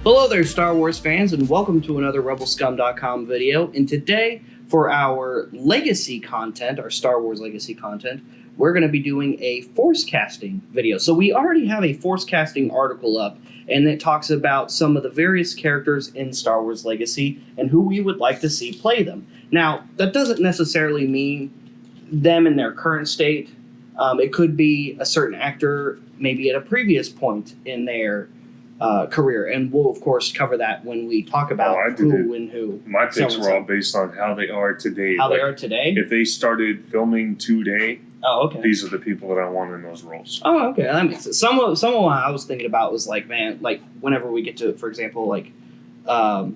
Hello there, Star Wars fans, and welcome to another RebelScum.com video. And today, for our legacy content, our Star Wars legacy content, we're going to be doing a Force casting video. So we already have a Force casting article up, and it talks about some of the various characters in Star Wars Legacy and who we would like to see play them. Now, that doesn't necessarily mean them in their current state. It could be a certain actor, maybe at a previous point in their career, and we'll of course cover that when we talk about who and who. My picks were all based on how they are today. How they are today? If they started filming today, okay. These are the people that I want in those roles. Oh, okay, that makes sense. Some of what I was thinking about was like, man, like whenever we get to, for example, like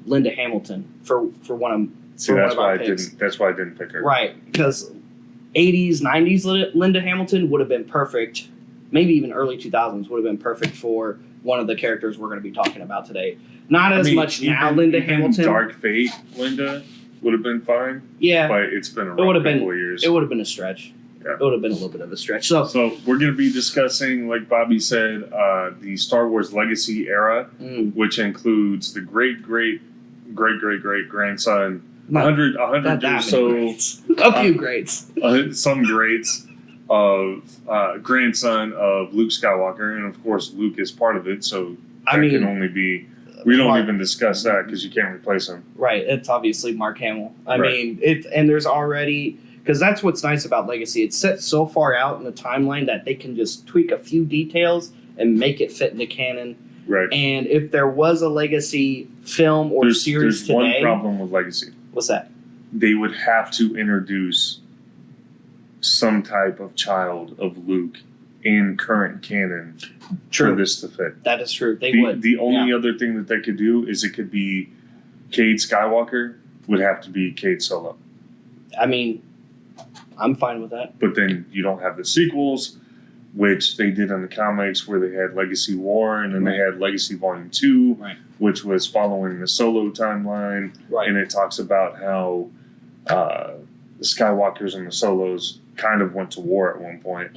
Linda Hamilton for one of. See, that's why I didn't. That's why I didn't pick her. Right, because 80s, 90s Linda Hamilton would have been perfect. Maybe even early 2000s would have been perfect for one of the characters we're going to be talking about today. Not as much now, Linda Hamilton. Dark Fate Linda would have been fine. Yeah. But it's been a couple of years. It would have been a stretch. Yeah. It would have been a little bit of a stretch. So we're going to be discussing, like Bobby said, the Star Wars Legacy era, which includes the great-great-great-great-grandson, 100 or so. A few greats. Some greats. Of grandson of Luke Skywalker, and of course Luke is part of it, so can only be. We don't even discuss that because you can't replace him. Right, it's obviously Mark Hamill. I mean, and there's already, because that's what's nice about Legacy. It's set so far out in the timeline that they can just tweak a few details and make it fit into canon. Right. And if there was a Legacy film or series today, there's one problem with Legacy. What's that? They would have to introduce some type of child of Luke in current canon for this to fit. That is true. They would. The only other thing that they could do is it could be Cade Skywalker would have to be Cade Solo. I mean, I'm fine with that. But then you don't have the sequels, which they did in the comics where they had Legacy War and then they had Legacy Volume 2, which was following the Solo timeline. Right. And it talks about how the Skywalkers and the Solos kind of went to war at one point.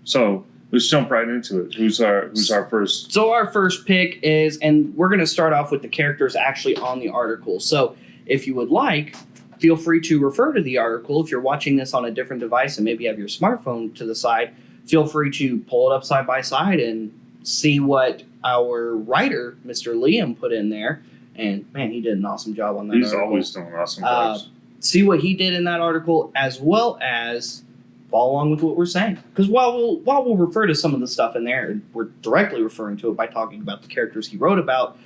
So let's jump right into it. Who's our first? So our first pick is, and we're going to start off with the characters actually on the article. So if you would like, feel free to refer to the article. If you're watching this on a different device and maybe have your smartphone to the side, feel free to pull it up side by side and see what our writer, Mr. Liam, put in there. And man, he did an awesome job on that. He's always doing awesome jobs. See what he did in that article, as well as follow along with what we're saying. Because while we'll refer to some of the stuff in there, we're directly referring to it by talking about the characters he wrote about,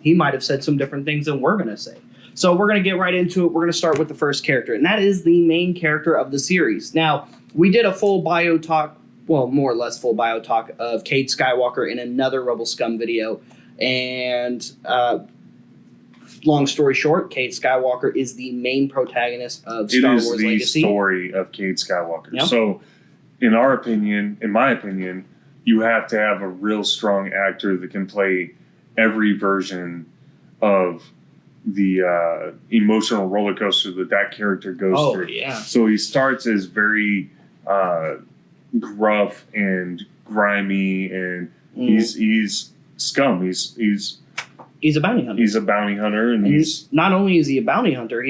he might have said some different things than we're going to say. So we're going to get right into it. We're going to start with the first character, and that is the main character of the series. Now, we did a full bio talk, well, more or less full bio talk of Cade Skywalker in another Rebel Scum video, and long story short, Cade Skywalker is the main protagonist of Star Wars Legacy. It is the story of Cade Skywalker. Yep. So, in my opinion, you have to have a real strong actor that can play every version of the emotional roller coaster that character goes through. Yeah. So he starts as very gruff and grimy, and he's scum. He's a bounty hunter. He's a bounty hunter, and he's not only is he a bounty hunter,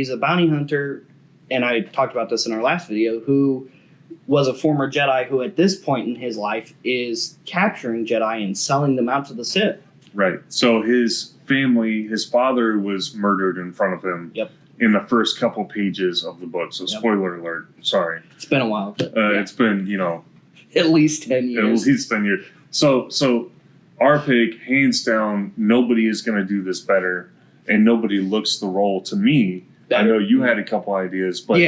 and I talked about this in our last video, who was a former Jedi who at this point in his life is capturing Jedi and selling them out to the Sith. Right. So his family, his father was murdered in front of him in the first couple pages of the book. So spoiler alert. Sorry. It's been a while. It's been, at least 10 years. At least 10 years. So our pick, hands down, nobody is going to do this better, and nobody looks the role to me. Better. I know you had a couple ideas, but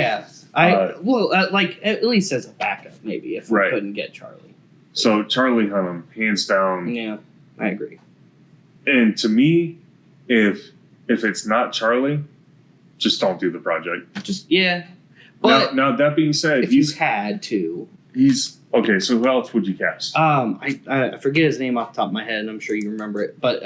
like at least as a backup, maybe if we couldn't get Charlie. So Charlie Hunnam, hands down. Yeah, I agree. And to me, if it's not Charlie, just don't do the project. But now that being said, if you had to, he's okay. So who else would you cast? I forget his name off the top of my head, and I'm sure you remember it. But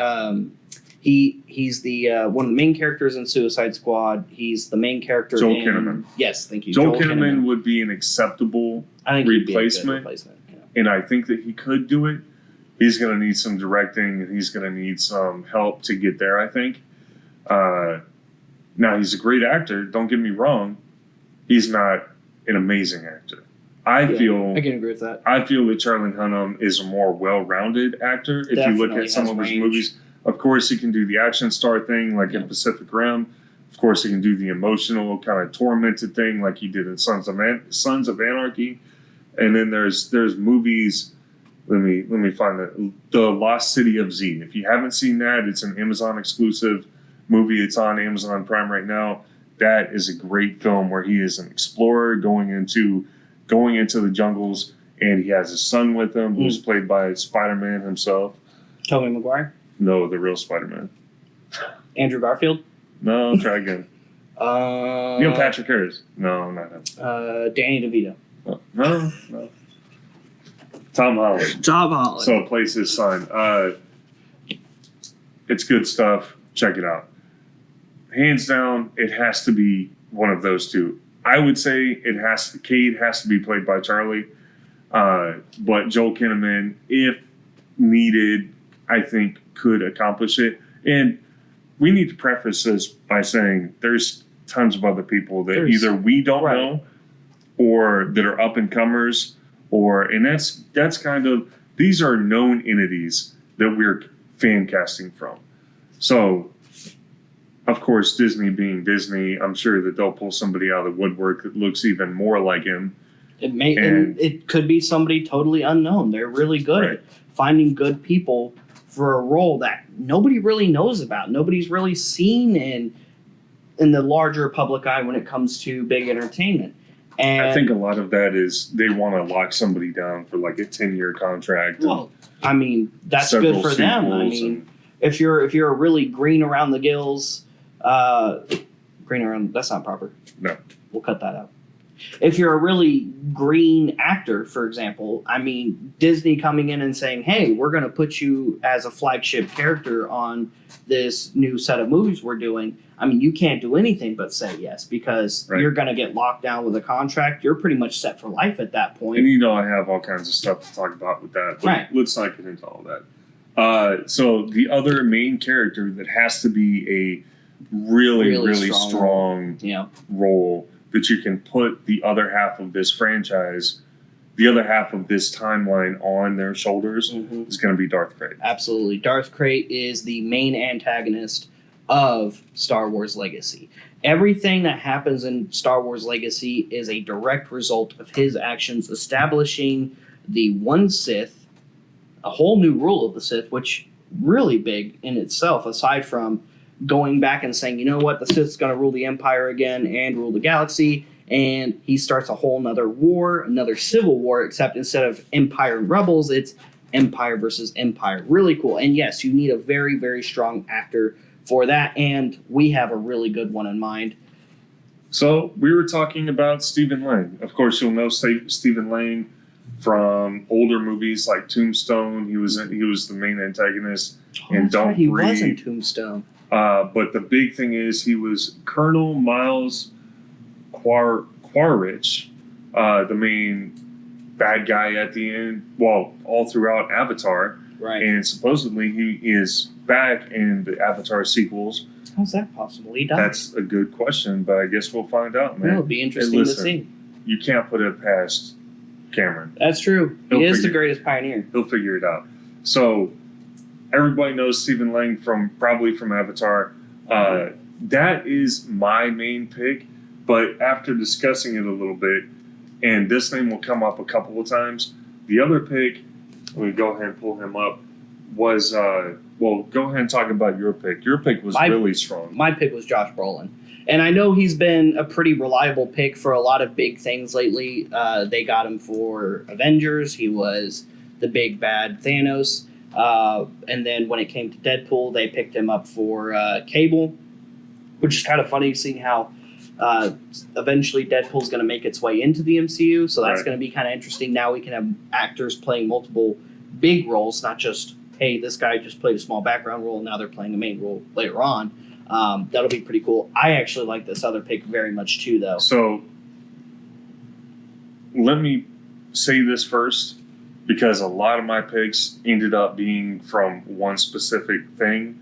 he's the one of the main characters in Suicide Squad. He's the main character. Joel Kinnaman. Yes, thank you. Joel Kinnaman would be an acceptable replacement. Yeah. And I think that he could do it. He's going to need some directing, and he's going to need some help to get there, I think. Now, he's a great actor. Don't get me wrong. He's not an amazing actor. I can agree with that. I feel that Charlie Hunnam is a more well-rounded actor. If you look at some of his movies, of course, he can do the action star thing like in Pacific Rim. Of course, he can do the emotional kind of tormented thing like he did in Sons of Anarchy. And then there's movies. Let me find the Lost City of Z. If you haven't seen that, it's an Amazon exclusive movie. It's on Amazon Prime right now. That is a great film where he is an explorer going into the jungles, and he has his son with him, who's played by Spider-Man himself. Tobey Maguire? No, the real Spider-Man. Andrew Garfield? No, try again. Neil Patrick Harris. No, not him. Danny DeVito. No. Tom Holland. So plays his son. It's good stuff. Check it out. Hands down, it has to be one of those two. I would say Cade has to be played by Charlie, but Joel Kinnaman, if needed, I think could accomplish it. And we need to preface this by saying there's tons of other people that either we don't know or that are up and comers, and that's kind of, these are known entities that we're fan casting from. So, of course, Disney being Disney, I'm sure that they'll pull somebody out of the woodwork that looks even more like him. It could be somebody totally unknown. They're really good at finding good people for a role that nobody really knows about. Nobody's really seen in the larger public eye when it comes to big entertainment. And I think a lot of that is they want to lock somebody down for like a 10-year contract. Well, I mean, that's good for them. I mean, if you're a really green around the gills, that's not proper. No. We'll cut that out. If you're a really green actor, for example, I mean, Disney coming in and saying, hey, we're going to put you as a flagship character on this new set of movies we're doing. I mean, you can't do anything but say yes, because you're going to get locked down with a contract. You're pretty much set for life at that point. And I have all kinds of stuff to talk about with that. But let's not get into all that. So the other main character that has to be a really strong role that you can put the other half of this franchise, the other half of this timeline on their shoulders is going to be Darth Krayt. Absolutely. Darth Krayt is the main antagonist of Star Wars Legacy. Everything that happens in Star Wars Legacy is a direct result of his actions establishing the one Sith, a whole new rule of the Sith, which really big in itself, aside from going back and saying, you know what, the Sith's going to rule the Empire again and rule the galaxy, and he starts a whole nother war, another civil war, except instead of Empire and Rebels, it's Empire versus Empire. Really cool. And yes, you need a very, very strong actor for that, and we have a really good one in mind. So we were talking about Stephen Lang. Of course, you'll know Stephen Lang from older movies like Tombstone. He was the main antagonist in Don't Breathe. He was in Tombstone. But the big thing is he was Colonel Miles Quaritch, the main bad guy at the end, well, all throughout Avatar. Right. And supposedly he is back in the Avatar sequels. How's that possible? He died. That's a good question, but I guess we'll find out, man. It'll be interesting to see. You can't put it past Cameron. That's true. He is the greatest pioneer. He'll figure it out. So everybody knows Stephen Lang probably from Avatar. That is my main pick, but after discussing it a little bit, and this name will come up a couple of times, the other pick, let me go ahead and pull him up, was, go ahead and talk about your pick. Your pick was really strong. My pick was Josh Brolin. And I know he's been a pretty reliable pick for a lot of big things lately. They got him for Avengers. He was the big bad Thanos. And then when it came to Deadpool, they picked him up for Cable, which is kind of funny seeing how eventually Deadpool's going to make its way into the MCU. So that's going to be kind of interesting. Now we can have actors playing multiple big roles, not just, hey, this guy just played a small background role, and now they're playing a main role later on. That'll be pretty cool. I actually like this other pick very much too, though. So let me say this first. because a lot of my picks ended up being from one specific thing.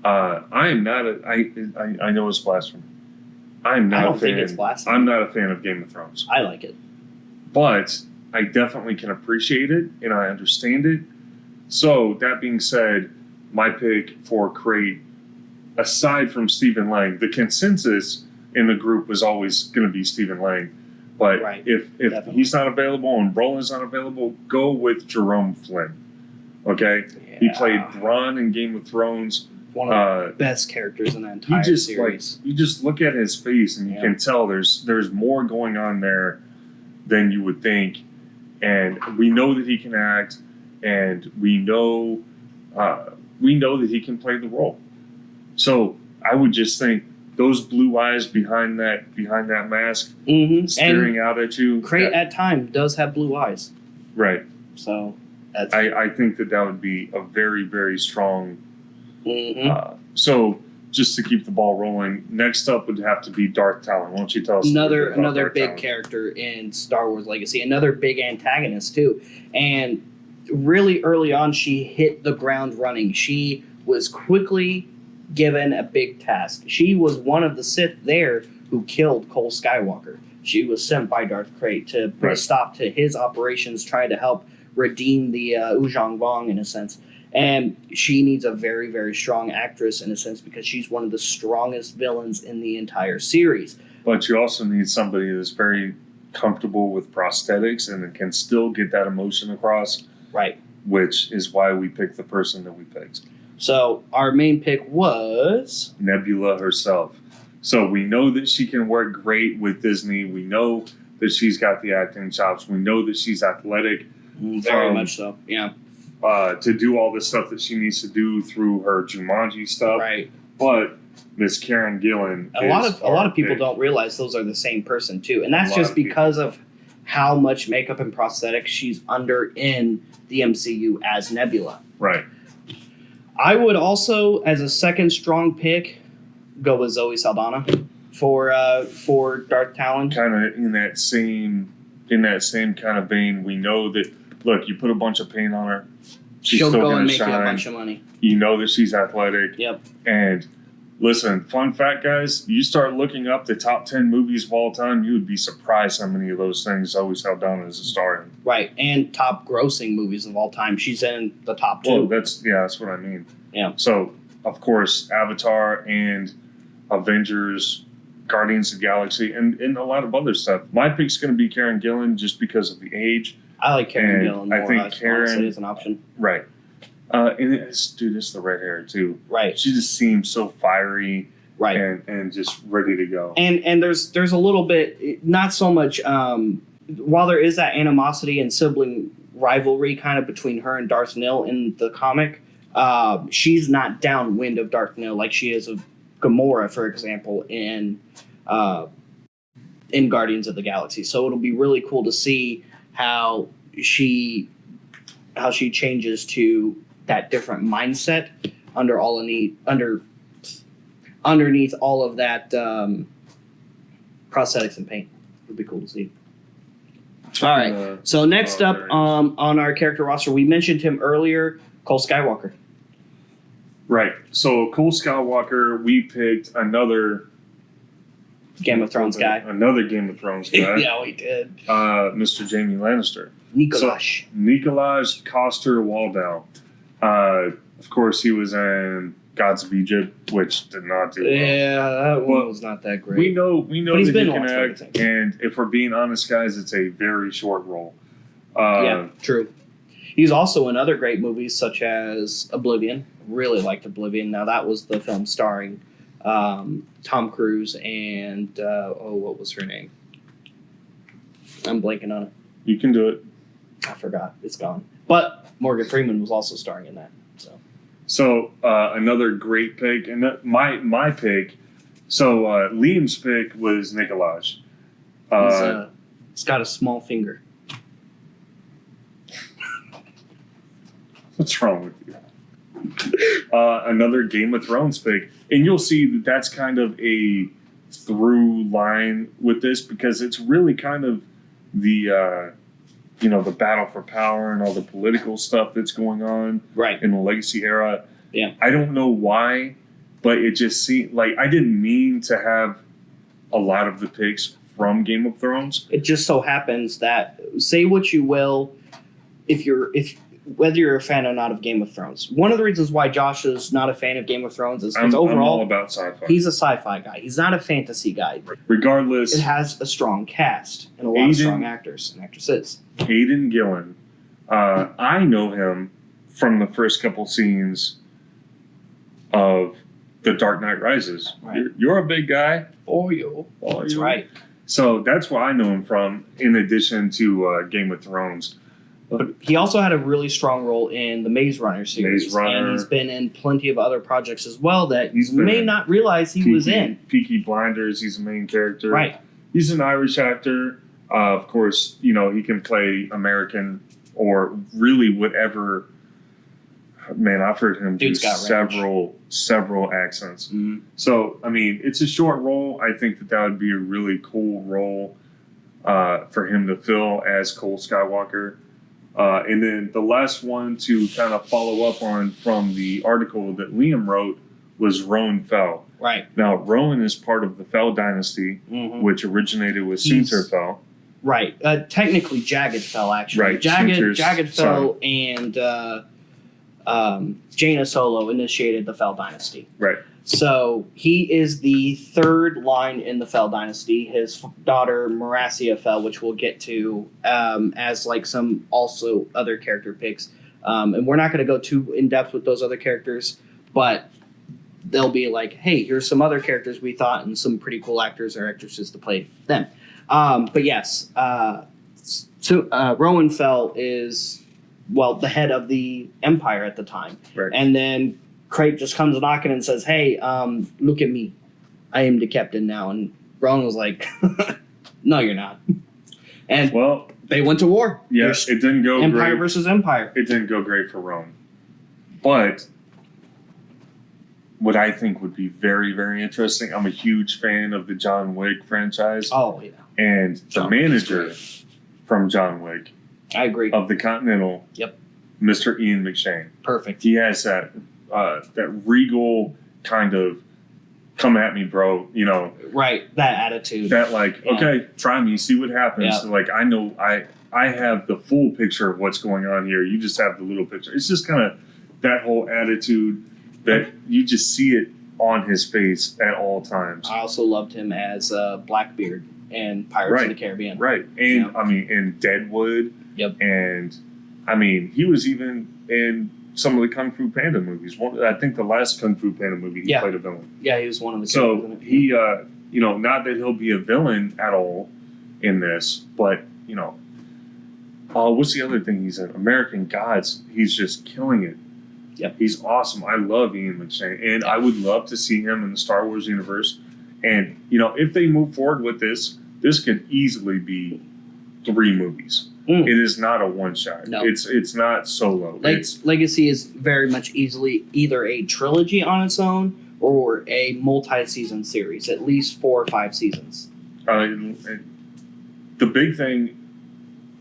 I am not I know it's blasphemy. I'm not I don't a fan. think it's blasphemy. I'm not a fan of Game of Thrones. I like it. But I definitely can appreciate it and I understand it. So that being said, my pick for Crate, aside from Stephen Lang, the consensus in the group was always going to be Stephen Lang. But Right. if he's not available and Brolin's not available, go with Jerome Flynn. Okay? Yeah. He played Bronn in Game of Thrones. One of the best characters in that entire series. You just look at his face and you can tell there's more going on there than you would think. And we know that he can act, and we know that he can play the role. So I would just think those blue eyes behind that mask, staring out at you. Crate at time does have blue eyes, right? So that's I think that would be a very, very strong. So just to keep the ball rolling, next up would have to be Darth Talon. Why don't you tell us another Darth big Talon? character in Star Wars Legacy, another big antagonist too, and really early on she hit the ground running. She was quickly given a big task. She was one of the Sith there who killed Cole Skywalker. She was sent by Darth Krayt to put a stop to his operations, try to help redeem the Ujang Vong in a sense. And she needs a very, very strong actress in a sense because she's one of the strongest villains in the entire series. But you also need somebody that's very comfortable with prosthetics and can still get that emotion across. Right. Which is why we picked the person that we picked. So our main pick was Nebula herself. So we know that she can work great with Disney. We know that she's got the acting chops. We know that she's athletic. Very much so. Yeah. To do all the stuff that she needs to do through her Jumanji stuff. Right. But Miss Karen Gillan. A lot of people don't realize those are the same person too, and that's just because of how much makeup and prosthetics she's under in the MCU as Nebula. Right. I would also, as a second strong pick, go with Zoe Saldana for Darth Talon. Kind of in that same kind of vein. We know that. Look, you put a bunch of paint on her. She'll go and make you a bunch of money. You know that she's athletic. Yep. And listen, fun fact, guys, you start looking up the top 10 movies of all time, you would be surprised how many of those things Zoe Saldana is a star in. Right, and top grossing movies of all time. She's in the top 2. Well, that's what I mean. Yeah. So, of course, Avatar and Avengers, Guardians of the Galaxy, and a lot of other stuff. My pick's going to be Karen Gillan just because of the age. I like Karen Gillan more. I think Karen honestly, as an option. Right. And it's the red hair too. Right. She just seems so fiery. Right. And just ready to go. And there's a little bit, not so much. While there is that animosity and sibling rivalry kind of between her and Darth Nil in the comic, she's not downwind of Darth Nil like she is of Gamora, for example, in Guardians of the Galaxy. So it'll be really cool to see how she changes to that different mindset underneath all of that prosthetics and paint. It would be cool to see. All right. So next up on our character roster, we mentioned him earlier, Cole Skywalker. Right. So Cole Skywalker, we picked another Game of Thrones guy. Another Game of Thrones guy. Yeah, we did. Mr. Jamie Lannister. Nikolaj. So, Nikolaj Coster-Waldau. Of course, he was in Gods of Egypt, which did not do well. Yeah, that one was not that great. We know that he can act, act, and if we're being honest, guys, it's a very short role. Yeah, true. He's also in other great movies such as Oblivion. Really liked Oblivion. Now that was the film starring Tom Cruise and what was her name? I'm blanking on it. You can do it. I forgot. It's gone. But Morgan Freeman was also starring in that. So another great pick, and my pick. So Liam's pick was Nikolaj. He's got a small finger. What's wrong with you? Another Game of Thrones pick, and you'll see that that's kind of a through line with this because it's really kind of the the battle for power and all the political stuff that's going on Right. in the Legacy era. Yeah. I don't know why, but it just seemed like I didn't mean to have a lot of the picks from Game of Thrones. It just so happens that, say what you will, whether you're a fan or not of Game of Thrones. One of the reasons why Josh is not a fan of Game of Thrones is because I'm all overall about sci-fi. he's a sci-fi guy. He's not a fantasy guy. Regardless, It has a strong cast and a lot of strong actors and actresses. Aidan Gillen, I know him from the first couple scenes of The Dark Knight Rises. Right. You're a big guy. Oh, you. That's right. So that's where I know him from, in addition to Game of Thrones. But he also had a really strong role in the Maze Runner series. Maze Runner. And he's been in plenty of other projects as well that He's you may been not realize he was in. Peaky Blinders, he's a main character. Right. He's an Irish actor. Of course, he can play American or really whatever. Man, I've heard him do several accents. Mm-hmm. So, I mean, it's a short role. I think that would be a really cool role for him to fill as Cole Skywalker. And then the last one to kind of follow up on from the article that Liam wrote was Rowan Fell. Right. Now, Rowan is part of the Fell dynasty, which orinated with Soontir Fell. Right. Technically, Jagged Fell, actually. Right. Jagged Fell and Jaina Solo initiated the Fell dynasty. Right. So he is the third line in the Fell dynasty. His daughter Meracia Fell, which we'll get to as like some also other character picks. And we're not going to go too in depth with those other characters, but they'll be like, hey, here's some other characters we thought and some pretty cool actors or actresses to play them. But yes, Rowan Fell is, well, the head of the Empire at the time. Right. And then Crate just comes knocking and says, hey, look at me. I am the captain now. And Rowan was like, no, you're not. And they went to war. Yes, it didn't go Empire great. versus Empire. It didn't go great for Rowan. But what I think would be very, very interesting, I'm a huge fan of the John Wick franchise. Oh, yeah. And the manager from John Wick. I agree. Of the Continental. Yep. Mr. Ian McShane. Perfect. He has that regal kind of come at me, bro, Right, that attitude. That okay, try me, see what happens. Yeah. So, I know I have the full picture of what's going on here. You just have the little picture. It's just kind of that whole attitude that you just see it on his face at all times. I also loved him as Blackbeard in Pirates of the Caribbean. Right. And I mean in Deadwood. Yep. And I mean he was even in some of the Kung Fu Panda movies. I think the last Kung Fu Panda movie he played a villain. Yeah, he was one of the characters. So he not that he'll be a villain at all in this, but what's the other thing he's in? American Gods. He's just killing it. Yep. He's awesome. I love Ian McShane, and I would love to see him in the Star Wars universe. And if they move forward with this could easily be 3 movies. It is not a one shot. No. It's not solo. Legacy is very much easily either a trilogy on its own or a multi-season series, at least 4 or 5 seasons. The big thing,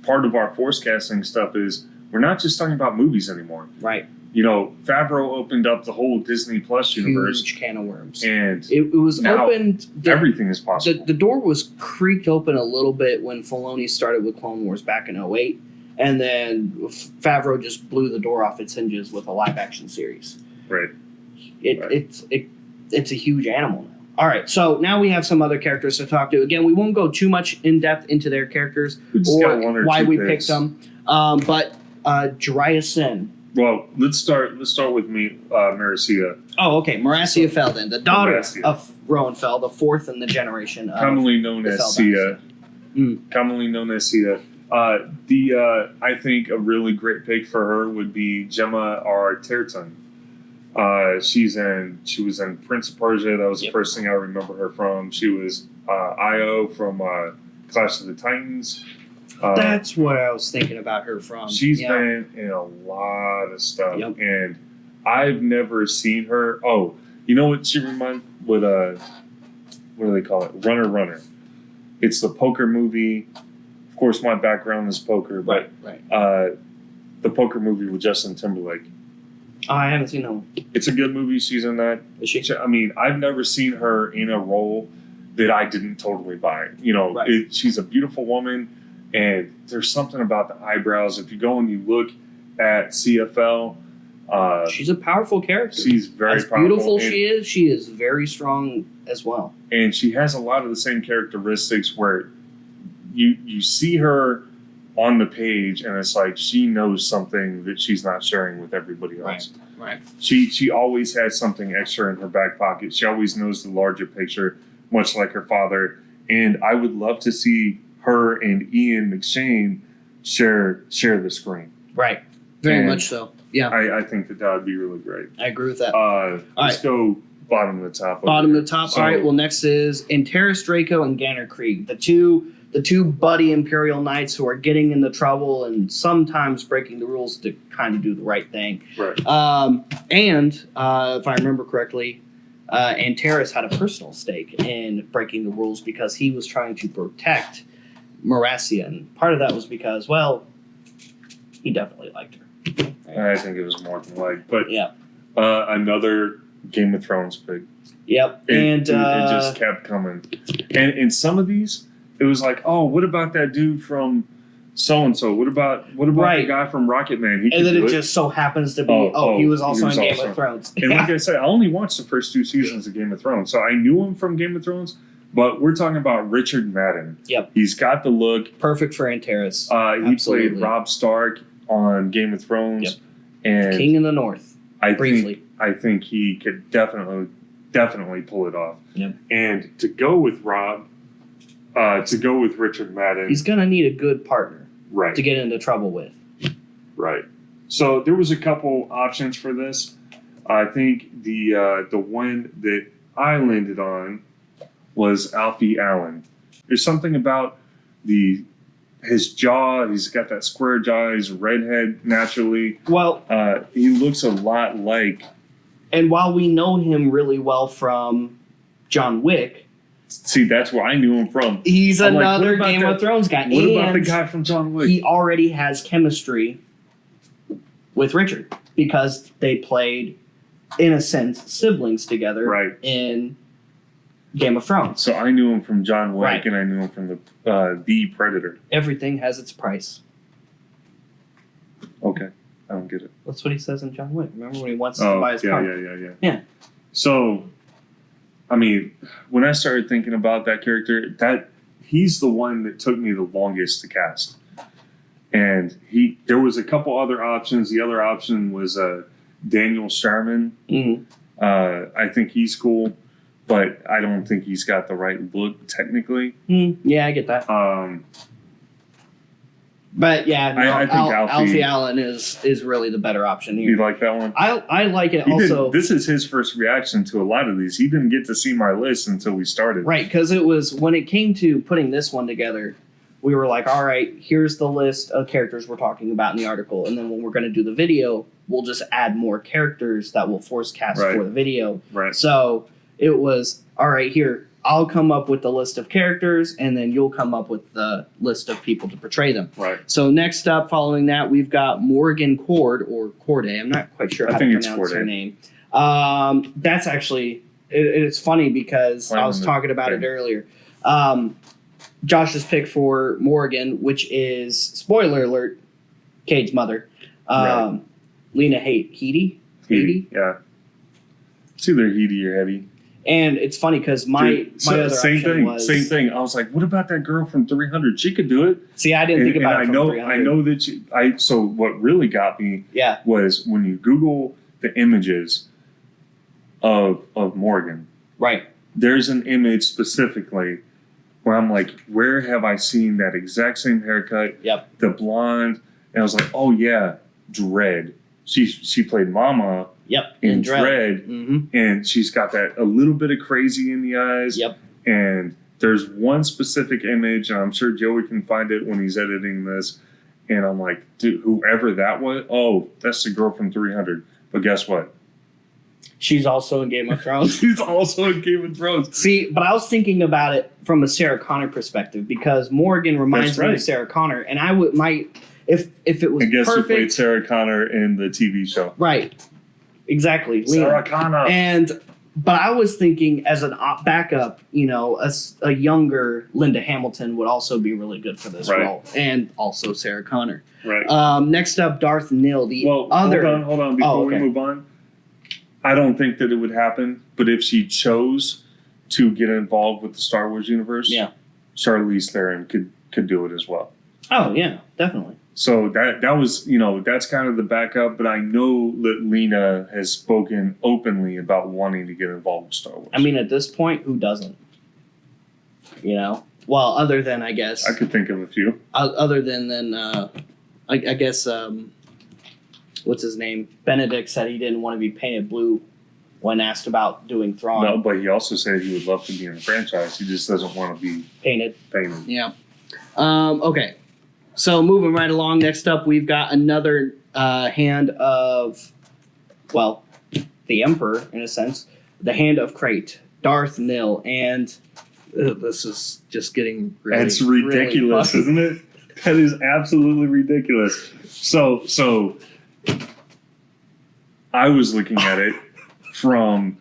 part of our forecasting stuff is we're not just talking about movies anymore. Right. Favreau opened up the whole Disney Plus universe. Huge can of worms. And it was opened. Everything is possible. The door was creaked open a little bit when Filoni started with Clone Wars back in 2008. And then Favreau just blew the door off its hinges with a live action series. Right. It's a huge animal now. All right, so now we have some other characters to talk to. Again, we won't go too much in depth into their characters or why we picked them. But Jiraiya Sin. Well, let's start with me, Meracia. Oh, okay. Meracia Fell, then. The daughter of Rowan Fell, the 4th in the generation. Commonly known as Sia. Commonly known as Sia. I think a really great pick for her would be Gemma Arterton. She was in Prince of Persia. That was the first thing I remember her from. She was Io from Clash of the Titans. That's what I was thinking about her from. She's been in a lot of stuff, and I've never seen her. Oh, you know what she reminds with what do they call it? Runner. It's the poker movie. Of course, my background is poker, but Right. the poker movie with Justin Timberlake. Oh, I haven't seen that one. It's a good movie. She's in that. Is she? I mean, I've never seen her in a role that I didn't totally buy. You know, Right. she's a beautiful woman, and there's something about the eyebrows. If you go and you look at CFL, She's a powerful character. she's very as powerful. beautiful and, she is very strong as well. and she has a lot of the same characteristics where you see her on the page, and it's like she knows something that she's not sharing with everybody else. Right. She always has something extra in her back pocket. She always knows the larger picture, much like her father. And I would love to see her and Ian McShane share the screen. Right. Very And much so. Yeah, I think that would be really great. I agree with that. Let's go bottom of the top. Bottom of the top. So- All right. Well, next is Antares Draco and Ganner Krieg, the two buddy Imperial Knights who are getting into trouble and sometimes breaking the rules to kind of do the right thing. Right. And if I remember correctly, Antares had a personal stake in breaking the rules because he was trying to protect Marasia, and part of that was because, well, he definitely liked her. I think it was more than like, but Yeah. Another Game of Thrones pick. Yep. It just kept coming. And in some of these, it was like, oh, what about that dude from so and so? What about Right. the guy from Rocket Man? He and could then do it just so happens to be, he was also in Game of Thrones. And like I said, I only watched the first 2 seasons of Game of Thrones, so I knew him from Game of Thrones. But we're talking about Richard Madden. Yep. He's got the look. Perfect for Antares. He Absolutely. played Robb Stark on Game of Thrones. Yep. And King in the North. I briefly. think he could definitely pull it off. Yep. And to go with Richard Madden, He's going to need a good partner right, to get into trouble with. right. So there was a couple options for this. I think the one that I landed on was Alfie Allen. There's something about his jaw. He's got that square jaw. He's a redhead naturally. Well, He looks a lot like. and while we know him really well from John Wick, See, that's where I knew him from. he's I'm like, another what about Game that- of Thrones guy. What about the And guy from John Wick? he already has chemistry with Richard because they played, in a sense, siblings together Right. in Game of Thrones. So I knew him from John Wick, Right. and I knew him from the Predator. Everything has its price. Okay, I don't get it. That's what he says in John Wick. Remember when he wants to buy his car? Yeah. So, I mean, when I started thinking about that character, he's the one that took me the longest to cast. And there was a couple other options. The other option was Daniel Sharman. Mhm. I think he's cool, but I don't think he's got the right look technically. Yeah, I get that. But yeah, no, I think Alfie Allen is really the better option You here. like that one? I like it also. This is his first reaction to a lot of these. He didn't get to see my list until we started. Right, because it was when it came to putting this one together, we were like, all right, here's the list of characters we're talking about in the article. And then when we're going to do the video, we'll just add more characters that will force cast Right. for the video. Right. So it was, all right, here, I'll come up with the list of characters, and then you'll come up with the list of people to portray them. Right. So next up, following that, we've got Morgan Cord, or Corday. I'm not quite sure I how think to it's pronounce her Corday. name. That's actually, it's funny because I was talking about it earlier. Josh's pick for Morgan, which is, spoiler alert, Cade's mother, Right. Lena Headey. Yeah. It's either Heedy or Hetty. And it's funny because my other same option thing. was Same thing. I was like, what about that girl from 300? She could do it. See, I didn't think about it. I From know. 300. I know that So what really got me Yeah. was when you Google the images of Morgan. Right. There's an image specifically where I'm like, where have I seen that exact same haircut? Yep. The blonde, and I was like, oh yeah, Dread. She played Mama Yep. in Dread, Mm-hmm. and she's got that a little bit of crazy in the eyes. Yep. And there's one specific image, and I'm sure Joey can find it when he's editing this. And I'm like, dude, whoever that was, oh, that's the girl from 300. But guess what? She's also in Game of Thrones. She's also in Game of Thrones. See, but I was thinking about it from a Sarah Connor perspective because Morgan reminds That's me right. of Sarah Connor, and I would if it was I guess who played perfect, Sarah Connor in the TV show? right? Exactly, Sarah Connor. But I was thinking as an backup, a younger Linda Hamilton would also be really good for this Right. role, and also Sarah Connor. Right. Next up, Darth Nil, Hold on. Before we move on, I don't think that it would happen. But if she chose to get involved with the Star Wars universe, Charlize Theron could do it as well. Oh yeah, definitely. So that was, that's kind of the backup. But I know that Lena has spoken openly about wanting to get involved with Star Wars. I mean, at this point, who doesn't? Well, other than I guess I could think of a few. Other than I guess what's his name? Benedict said he didn't want to be painted blue when asked about doing Thrawn. No, but he also said he would love to be in the franchise. He just doesn't want to be painted. Yeah. Okay. So moving right along, next up we've got another hand of, well, the Emperor in a sense, the hand of Crate, Darth Nil, and this is just getting really. It's ridiculous, really isn't it? That is absolutely ridiculous. So I was looking at it from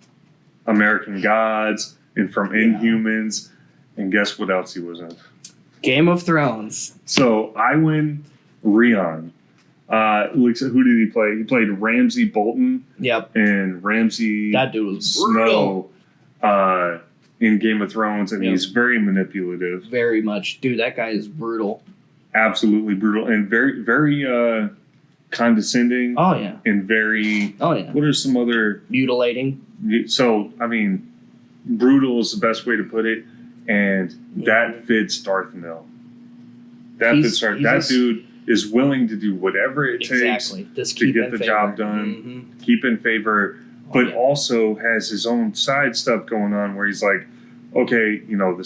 American Gods and from Inhumans, and guess what else he was in? Game of Thrones. So I win Rion. Who did he play? He played Ramsay Bolton. Yep. And Ramsay that dude was brutal. Snow in Game of Thrones, and he's very manipulative. Very much. Dude, that guy is brutal. Absolutely brutal. And very, very condescending. Oh, yeah. And very... Oh, yeah. What are some other... Mutilating. So, I mean, brutal is the best way to put it. And that fits Darth Nil. That dude is willing to do whatever it takes to get the job done, keep in favor, but also has his own side stuff going on where he's like, okay, the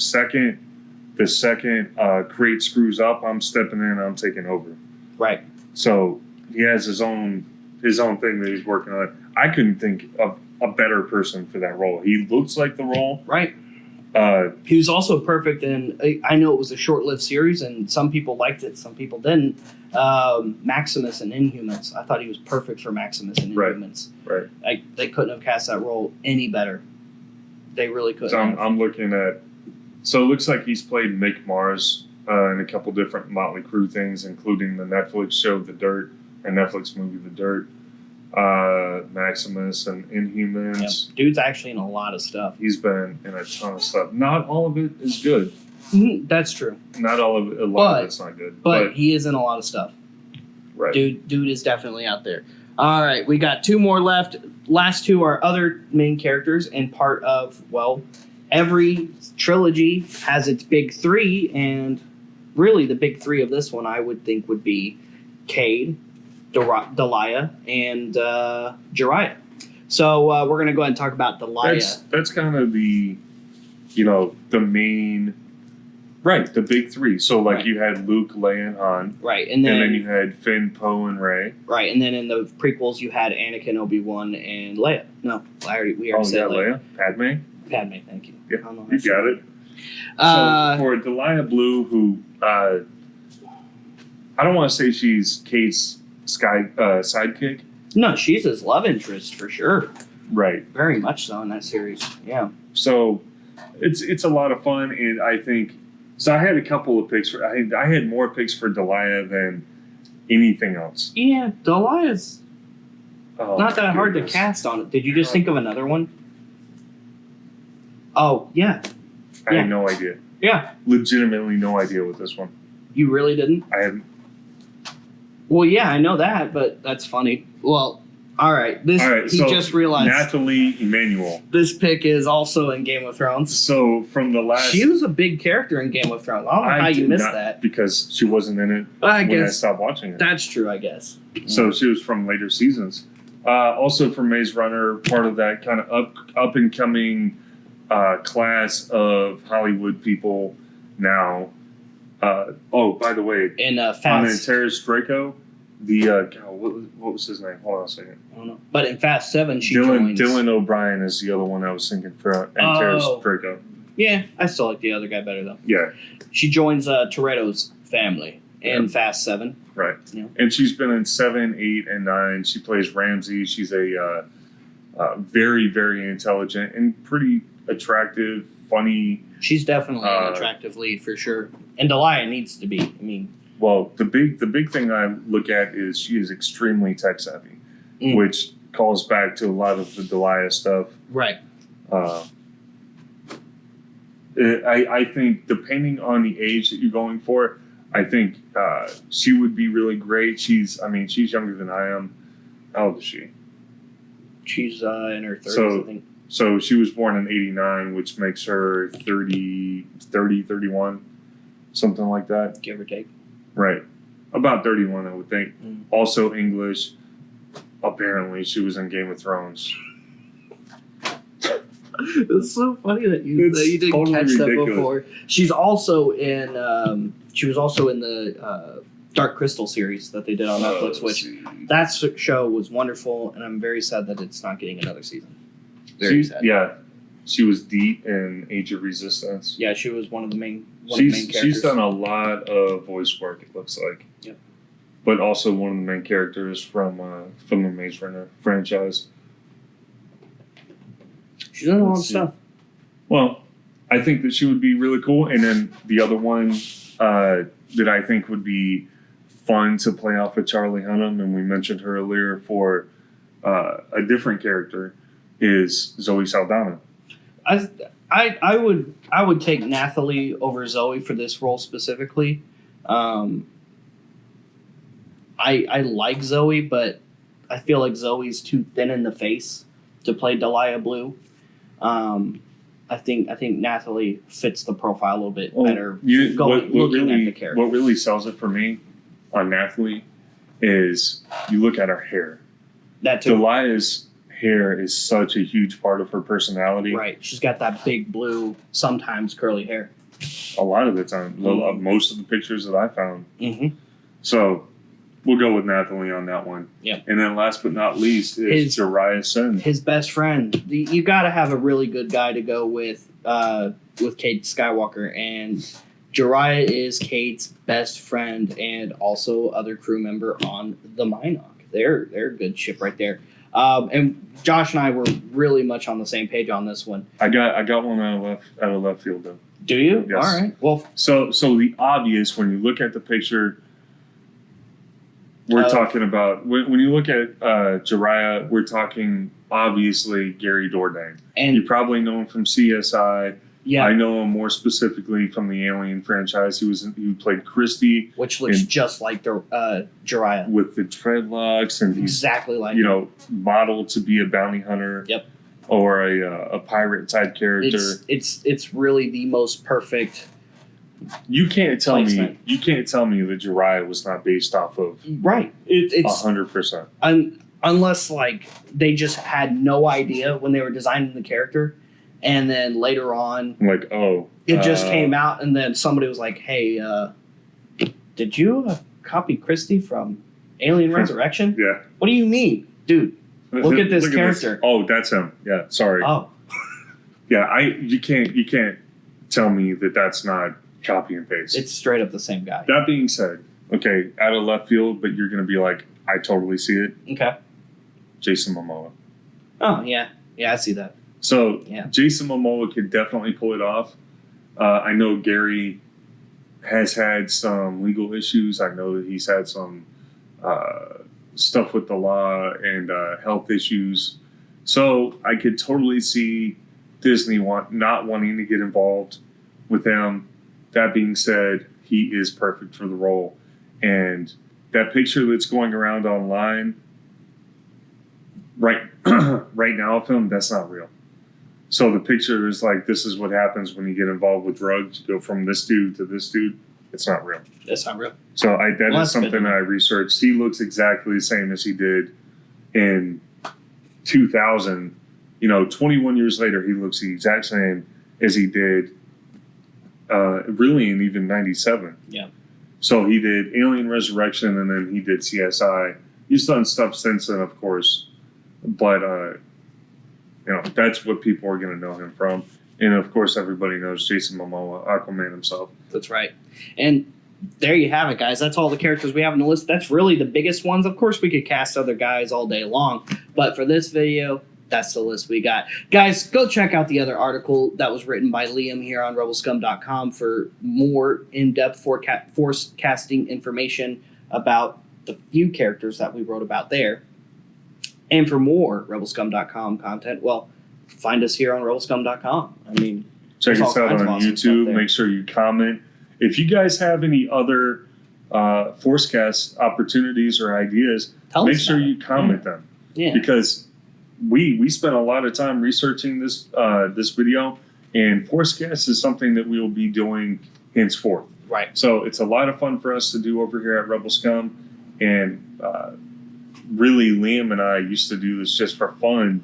second Crate screws up, I'm stepping in, I'm taking over. Right. So he has his own thing that he's working on. I couldn't think of a better person for that role. He looks like the role. Right. He was also perfect in, I know it was a short-lived series and some people liked it, some people didn't, Maximus and Inhumans. I thought he was perfect for Maximus and Inhumans. Right. They couldn't have cast that role any better. They really couldn't. So I'm looking at, so it looks like he's played Mick Mars in a couple different Motley Crue things, including the Netflix show The Dirt, and Netflix movie The Dirt. Maximus and Inhumans. Yep. Dude's actually in a lot of stuff. He's been in a ton of stuff. Not all of it is good. That's true. Not all of it. A lot of it's not good. But he is in a lot of stuff. Right. Dude is definitely out there. All right, we got two more left. Last two are other main characters and part of, well, every trilogy has its big three, and really the big three of this one I would think would be Cade, Delia, and Jiraiya. So we're going to go ahead and talk about Delia. That's kind of the, the main, right, the big three. So you had Luke, Leia, and Han. Right. And then you had Finn, Poe, and Rey. Right. And then in the prequels you had Anakin, Obi-Wan, and Leia. No, we already said Leia. Padme, thank you. Yeah, you got it. So for Delia Blue, who, I don't want to say she's Kate's sidekick. No, she's his love interest for sure. Right. Very much so in that series. Yeah. So it's a lot of fun, and I think so. I had a couple of picks for. I had more picks for Delia than anything else. Yeah, Delia's not that hard to cast on it. Did you just think of another one? Oh yeah. I had no idea. Yeah. Legitimately no idea with this one. You really didn't? I haven't. Well, yeah, I know that, but that's funny. Well, all right. Just realized. Nathalie Emmanuel. This pick is also in Game of Thrones. So from the last... She was a big character in Game of Thrones. I don't know how you missed that. Because she wasn't in it when I stopped watching it. That's true, I guess. So she was from later seasons. Also from Maze Runner, part of that kind of up-and-coming class of Hollywood people now. By the way, In Anna Terrace Draco, what was his name? Hold on a second. I don't know. But in Fast 7, she joins. Dylan O'Brien is the other one I was thinking for Terrace Draco. Yeah, I still like the other guy better, though. Yeah. She joins Toretto's family in Fast 7. Right. Yeah. And she's been in 7, 8, and 9. She plays Ramsey. She's a very, very intelligent and pretty attractive, funny. She's definitely an attractive lead for sure. And Delia needs to be. I mean, well, the big thing I look at is she is extremely tech savvy, which calls back to a lot of the Delia stuff. Right. I think depending on the age that you're going for, I think she would be really great. She's younger than I am. How old is she? She's in her 30s, I think. So she was born in 89, which makes her 30, 31, something like that. Give or take. Right. About 31, I would think. Also English. Apparently, she was in Game of Thrones. It's so funny that you didn't totally catch that ridiculous. before. She's also in. She was also in the Dark Crystal series that they did on Netflix, which that show was wonderful, and I'm very sad that it's not getting another season. Very sad. Yeah, she was deep in Age of Resistance. Yeah, she was one of the main characters. She's done a lot of voice work. It looks like. Yep. But also one of the main characters from the Maze Runner franchise. She's done a lot of stuff. Well, I think that she would be really cool. And then the other one that I think would be fun to play off of Charlie Hunnam, and we mentioned her earlier for a different character, is Zoe Saldana. I would take Nathalie over Zoe for this role specifically. I like Zoe, but I feel like Zoe's too thin in the face to play Delia Blue. I think Nathalie fits the profile a little bit better. Looking at the character. What really sells it for me on Nathalie is you look at her hair. That too. Delia's hair is such a huge part of her personality. Right. She's got that big blue, sometimes curly hair. A lot of the time. Most of the pictures that I found. Mm-hmm. So we'll go with Nathalie on that one. Yep. And then last but not least is Jariah Sin. His best friend. You got to have a really good guy to go with Kate Skywalker. And Jariah is Kate's best friend and also other crew member on the Minoc. They're a good ship right there. And Josh and I were really much on the same page on this one. I got one out of left field though. Do you? Yes. All right. Well, so the obvious when you look at the picture, we're talking about when you look at Jariah, we're talking obviously Gary Dourdan. And you probably know him from CSI. Yeah, I know him more specifically from the Alien franchise. He played Christie, which looks just like the Jariah with the dreadlocks, and he's exactly like modeled to be a bounty hunter. Yep. Or a pirate type character. It's really the most perfect. You can't tell placement. me that Jariah was not based off of right. It's 100%. Unless like they just had no idea when they were designing the character, and then later on, it just came out, and then somebody was like, "Hey, did you copy Christie from Alien Resurrection?" Yeah. What do you mean, dude? Look at this character. Oh, that's him. Yeah. Sorry. Oh. Yeah. You can't tell me that that's not copy and paste. It's straight up the same guy. That being said, okay, out of left field, but you're going to be like, I totally see it. Okay. Jason Momoa. Oh, yeah. Yeah, I see that. So, yeah. Jason Momoa could definitely pull it off. I know Gary has had some legal issues. I know that he's had some stuff with the law and health issues. So, I could totally see Disney not wanting to get involved with him. That being said, he is perfect for the role. And that picture that's going around online right now of him, that's not real. So the picture is like, this is what happens when you get involved with drugs. You go from this dude to this dude. It's not real. That's not real. So that is something I researched. He looks exactly the same as he did in 2000. 21 years later, he looks the exact same as he did really in even 97. Yeah. So he did Alien Resurrection, and then he did CSI. He's done stuff since then, of course, but that's what people are going to know him from. And of course, everybody knows Jason Momoa, Aquaman himself. That's right. And there you have it, guys. That's all the characters we have on the list. That's really the biggest ones. Of course, we could cast other guys all day long, but for this video, that's the list we got. Guys, go check out the other article that was written by Liam here on rebelscum.com for more in-depth force casting information about the few characters that we wrote about there. And for more rebelscum.com content, well, find us here on rebelscum.com. I mean, check us out on awesome YouTube. Make sure you comment. If you guys have any other Forcecast opportunities or ideas, make sure you comment them. Yeah. Because we spent a lot of time researching this video, and Forcecast is something that we will be doing henceforth. Right. So it's a lot of fun for us to do over here at Rebel Scum, and really, Liam and I used to do this just for fun,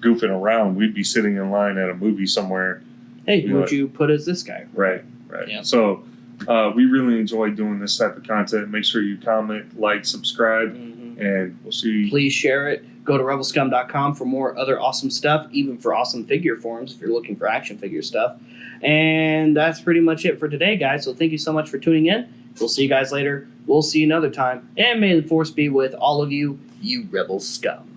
goofing around. We'd be sitting in line at a movie somewhere. Hey, who would you put as this guy? Right. Yeah. So we really enjoy doing this type of content. Make sure you comment, like, subscribe, and we'll see you. Please share it. Go to rebelscum.com for more other awesome stuff, even for awesome figure forums if you're looking for action figure stuff. And that's pretty much it for today, guys. So thank you so much for tuning in. We'll see you guys later. We'll see you another time. And may the force be with all of you, you Rebel Scum.